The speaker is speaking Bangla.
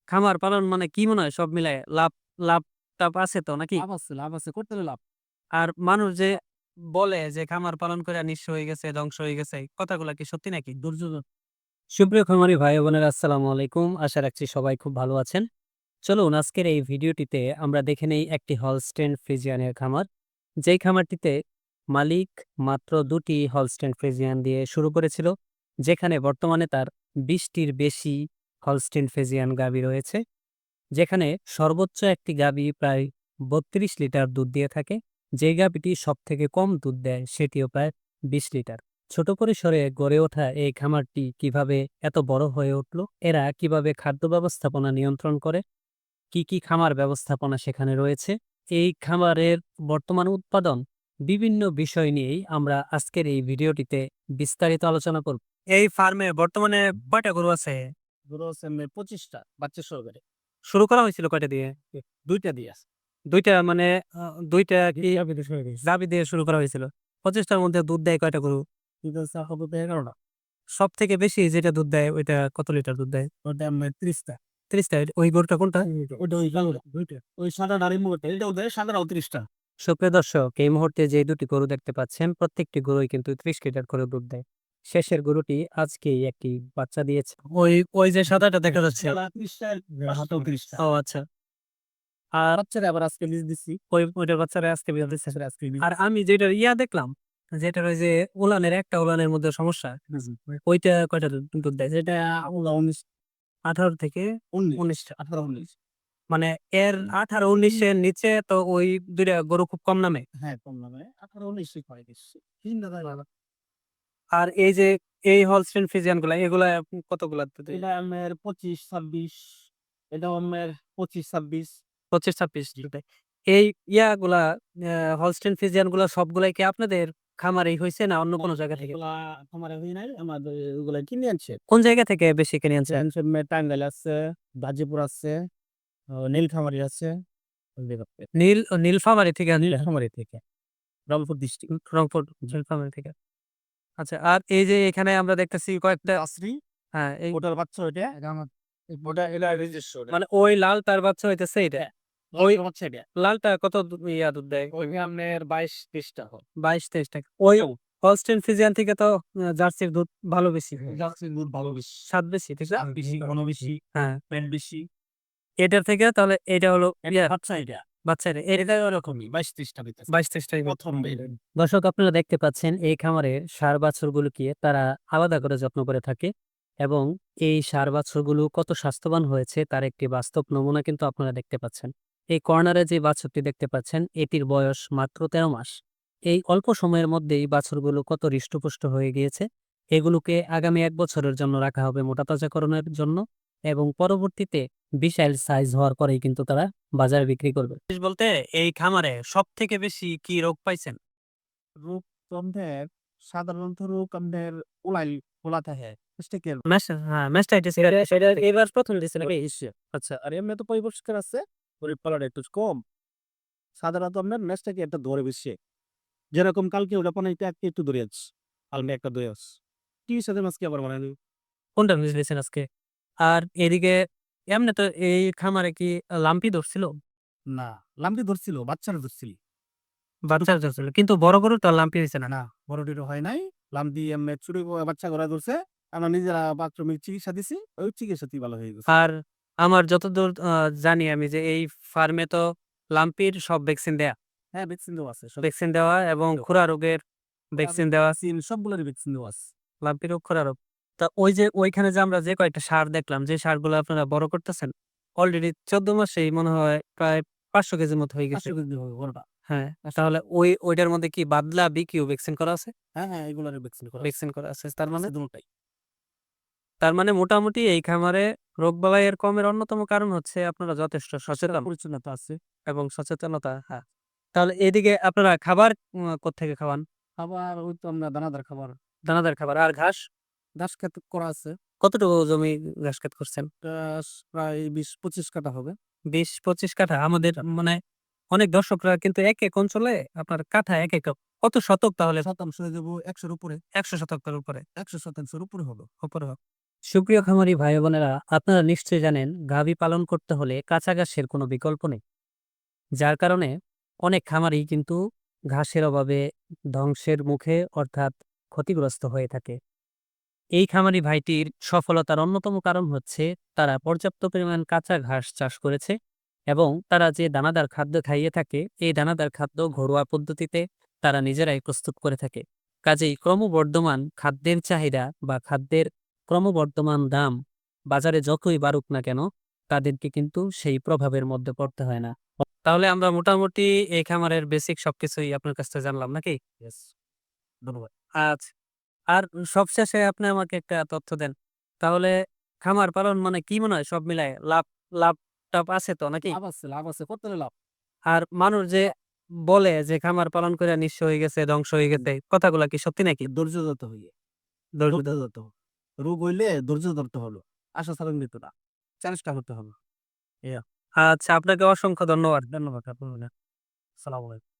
খামার পালন মানে কি মনে হয় সব মিলায় লাভ লাভ-টাভ আছে তো নাকি? লাভ আছে, করতে হলে লাভ। আর মানুষ যে বলে যে খামার পালন করে নিঃস্ব হয়ে গেছে, ধ্বংস হয়ে গেছে, কথাগুলা কি সত্যি নাকি? ধৈর্য সুপ্রিয় খামারি ভাই ও বোনেরা আসসালামু আলাইকুম। আশা রাখছি সবাই খুব ভালো আছেন। চলুন আজকের এই ভিডিওটিতে আমরা দেখে নেই একটি হলস্টেইন ফ্রিজিয়ানের খামার। যেই খামারটিতে মালিক মাত্র ২ টি হলস্টেইন ফ্রিজিয়ান দিয়ে শুরু করেছিল। যেখানে বর্তমানে তার ২০ টির বেশি হলস্টেইন ফ্রিজিয়ান গাভী রয়েছে। যেখানে সর্বোচ্চ একটি গাভী প্রায় ৩২ লিটার দুধ দিয়ে থাকে। যে গাভীটি সবথেকে কম দুধ দেয় সেটিও প্রায় ২০ লিটার। ছোট পরিসরে গড়ে ওঠা এই খামারটি কিভাবে এত বড় হয়ে উঠল? এরা কিভাবে খাদ্য ব্যবস্থাপনা নিয়ন্ত্রণ করে? কি খামার ব্যবস্থাপনা সেখানে রয়েছে? এই খামারের বর্তমান উৎপাদন বিভিন্ন বিষয় নিয়েই আমরা আজকের এই ভিডিওটিতে বিস্তারিত আলোচনা করব। এই ফার্মে বর্তমানে কয়টা গরু আছে? ধরো হচ্ছে ২৫ টা বাচ্চা সহকারে। শুরু করা হয়েছিল কয়টা দিয়ে? ২ টা দিয়ে আছে। ২ টা মানে ২ টা কি গাভীর হয়ে গেছে। গাভী দিয়ে শুরু করা হয়েছিল। ২৫ টার মধ্যে দুধ দেয় কয়টা গরু? কিন্তু হচ্ছে আপাতত ১১ টা। সবথেকে বেশি যেটা দুধ দেয় ওইটা কত লিটার দুধ দেয়? ওটা আপনার ৩০ টা। ৩০ টা। ওই গরুটা কোনটা? ওইটা ওই কালোটা ২ টা। ওই সাদা আর এই মুহূর্তে এটাও দেয়, সাদাটাও ৩০ টা। সুপ্রিয় দর্শক, এই মুহূর্তে যে ২ টি গরু দেখতে পাচ্ছেন, প্রত্যেকটি গরুই কিন্তু ৩০ লিটার করে দুধ দেয়। শেষের গরুটি আজকেই একটি বাচ্চা দিয়েছে। ওই যে সাদাটা দেখা যাচ্ছে। সাদা ৩০ টা, হাতেও ৩০ টা। ও আচ্ছা। আর বাচ্চারা আবার আজকে বীজ দিছি। ওইটার বাচ্চারা আজকে বিয়া দিচ্ছে। বাচ্চারা আজকে বীজ আর আমি যেটার দেখলাম, যেটার ওই যে উলানের একটা উলানের মধ্যে সমস্যা, দিছি। ওইটা কয়টা দুধ দেয়? যেটা ১৯ 18 থেকে ১৯ ১৯ টা। ১৮ ১৯। মানে এর 18-19 এর নিচে তো ওই ২ টা গরু খুব কম নামে। হ্যাঁ, কম দামে ১৮ ১৯ ই হয় বেশি। চিন্তা তাই ভালো। আর এই যে এই হলস্টেইন ফ্রিজিয়ান গুলা এগুলা কতগুলা দুধ দেয়? এটা আপনার ২৫ ২৬। এটাও আপনার ২৫ ২৬। ২৫-২৬ জি। দুধ দেয়। এই ইয়াগুলা হলস্টেইন ফ্রিজিয়ান গুলা সবগুলাই কি আপনাদের খামারেই হইছে না অন্য না, কোনো জায়গা থেকে? এগুলা খামারে হয় নাই। আমাদের এগুলা কিনে আনছে। কোন জায়গা থেকে বেশি কিনে আনছেন? আনছে আপনার টাঙ্গাইল আছে, গাজীপুর আছে, নীলফামারী আছে। নীলফামারী থেকে আনছেন? নীলফামারী থেকে। রংপুর ডিস্ট্রিক্ট। রংপুর নীলফামারী থেকে। আচ্ছা, আর এই যে এখানে আমরা দেখতেছি কয়েকটা আসরি, হ্যাঁ, এই ওটার বাচ্চা ওইটা। এটা আমার ওটা এটা নিজস্ব ওটা। মানে ওই লাল তার বাচ্চা হইতেছে এইটা। হ্যাঁ, ওই ওটার বাচ্চা এটা। লালটা কত দুধ দেয়? ওই আপনার ২২-২৩ টা হয়। ২২-২৩ টাকা। ওই হলস্টেইন ফ্রিজিয়ান থেকে তো জার্সির দুধ ভালো বেশি। জার্সির দুধ ভালো বেশি। স্বাদ বেশি, ঠিক না? স্বাদ বেশি, ঘন বেশি, হ্যাঁ। ফ্যাট বেশি। এটার থেকে তাহলে এটা হলো এটা বাচ্চা এটা। বাচ্চা এটা ওরকমই ২২-২৩ টা হইতেছে। ২২-২৩ টাই। ১ম বের। দর্শক, আপনারা দেখতে পাচ্ছেন এই খামারের ষাঁড় বাছুরগুলোকে তারা আলাদা করে যত্ন করে থাকে এবং এই ষাঁড় বাছুরগুলো কত স্বাস্থ্যবান হয়েছে তার একটি বাস্তব নমুনা কিন্তু আপনারা দেখতে পাচ্ছেন। এই কর্নারে যে বাছুরটি দেখতে পাচ্ছেন এটির বয়স মাত্র ১৩ মাস। এই অল্প সময়ের মধ্যেই বাছুরগুলো কত হৃষ্টপুষ্ট হয়ে গিয়েছে। এগুলোকে আগামী ১ বছরের জন্য রাখা হবে মোটা তাজাকরণের জন্য এবং পরবর্তীতে বিশাল সাইজ হওয়ার পরেই কিন্তু তারা বাজারে বিক্রি করবে। বলতে এই খামারে সবথেকে বেশি কি রোগ পাইছেন? রোগ আপনার সাধারণত রোগ আপনার উলাই ফোলা থাকে। স্টেকের মাস্টাইটিস সেটা এবার ১ম দিছে নাকি? ইসে। আচ্ছা, আর এমনি তো পরিষ্কার আছে। গরিব পালাটা একটু কম। সাধারণত আপনার ম্যাচটাকে একটা ধরে বেশি। যেরকম কালকে ওটা পানাইতে আজকে একটু ধরে আছে। কালকে একটা ধরে আছে। কি সাথে মাছকে আবার বানাইলো? কোনটা মিস দিছেন আজকে? আর এদিকে এমনে তো এই খামারে কি লাম্পি ধরছিল? না, লাম্পি ধরছিল, বাচ্চারা ধরছিল। বাচ্চা ধরছিল। কিন্তু বড় গরু তো আর লাম্পি হইছে না। না, বড়-টড় হয় নাই। লাম্পি এমনি ছোট বাচ্চা গড়া ধরছে। আমরা নিজেরা প্রাথমিক চিকিৎসা দিছি। ওই চিকিৎসাতেই ভালো হয়ে গেছে। আর আমার যতদূর জানি আমি যে এই ফার্মে তো লাম্পির সব ভ্যাকসিন দেয়া। হ্যাঁ, ভ্যাকসিন দেওয়া আছে। সব ভ্যাকসিন দেওয়া এবং দেওয়া। খুরা রোগের ভ্যাকসিন দেওয়া, ভ্যাকসিন সবগুলোরই ভ্যাকসিন দেওয়া আছে। লাম্পি রোগ, খুরা রোগ। তা ওই যে ওইখানে যে আমরা যে কয়েকটা ষাঁড় দেখলাম, যে ষাঁড়গুলো আপনারা বড় করতেছেন, অলরেডি ১৪ মাসেই মনে হয় প্রায় ৫০০ কেজির মতো হয়ে গেছে। ৫০০ কেজি হবে বড়টা। হ্যাঁ, তাহলে ওইটার মধ্যে কি বাদলা, বিকিউ ভ্যাকসিন করা আছে? হ্যাঁ, হ্যাঁ, এগুলারই ভ্যাকসিন করা আছে। ভ্যাকসিন করা আছে। তার মানে? আছে দুটোটাই। মোটামুটি এই খামারে রোগবালাইয়ের কমের অন্যতম কারণ হচ্ছে আপনারা যথেষ্ট পরিষ্কার সচেতন পরিচ্ছন্নতা আছে। এবং সচেতনতা। হ্যাঁ। তাহলে এদিকে আপনারা খাবার কোত্থেকে খাওয়ান? আবার ওই তো আমরা দানাদার খাবার। দানাদার খাবার। আর ঘাস? ঘাস খেত করা আছে। কতটুকু জমি ঘাস ক্ষেত করছেন? ঘাস প্রায় ২০-২৫ কাঠা হবে। ২০-২৫ কাঠা। আমাদের মানে অনেক দর্শকরা কিন্তু একেক অঞ্চলে আপনার কাঠা একেক রকম। কত শতক তাহলে? শতাংশ হয়ে যাবো ১০০ র উপরে। ১০০ শতকের উপরে। ১০০ শতাংশের উপরে হবে। উপরে হোক। সুপ্রিয় খামারি ভাই বোনেরা, আপনারা নিশ্চয়ই জানেন গাভী পালন করতে হলে কাঁচা ঘাসের কোনো বিকল্প নেই। যার কারণে অনেক খামারই কিন্তু ঘাসের অভাবে ধ্বংসের মুখে অর্থাৎ ক্ষতিগ্রস্ত হয়ে থাকে। এই খামারি ভাইটির সফলতার অন্যতম কারণ হচ্ছে তারা পর্যাপ্ত পরিমাণ কাঁচা ঘাস চাষ করেছে এবং তারা যে দানাদার খাদ্য খাইয়ে থাকে এই দানাদার খাদ্য ঘরোয়া পদ্ধতিতে তারা নিজেরাই প্রস্তুত করে থাকে। কাজেই ক্রমবর্ধমান খাদ্যের চাহিদা বা খাদ্যের ক্রমবর্ধমান দাম বাজারে যতই বাড়ুক না কেন তাদেরকে কিন্তু সেই প্রভাবের মধ্যে পড়তে হয় না। তাহলে আমরা মোটামুটি এই খামারের বেসিক সবকিছুই আপনার কাছ থেকে জানলাম নাকি? ইয়েস, ধন্যবাদ। আচ্ছা। আর সবশেষে আপনি আমাকে একটা তথ্য দেন। তাহলে খামার পালন মানে কি মনে হয় সব মিলায় লাভ লাভ-টাভ আছে তো নাকি? লাভ আছে, কত লাভ। আর মানুষ যে বলে যে খামার পালন করে নিঃস্ব হয়ে গেছে, ধ্বংস হয়ে গেছে, কথাগুলা কি সত্যি নাকি? ধৈর্য ধরতে হইবে। ধৈর্য ধৈর্য ধরতে হবে। রোগ হইলে ধৈর্য ধরতে হলো। আশা ছাড়া মৃত্যু না। চেষ্টা করতে হবে। ইয়া আচ্ছা, আপনাকে অসংখ্য ধন্যবাদ। ধন্যবাদ আপনাকে। সালাম আলাইকুম।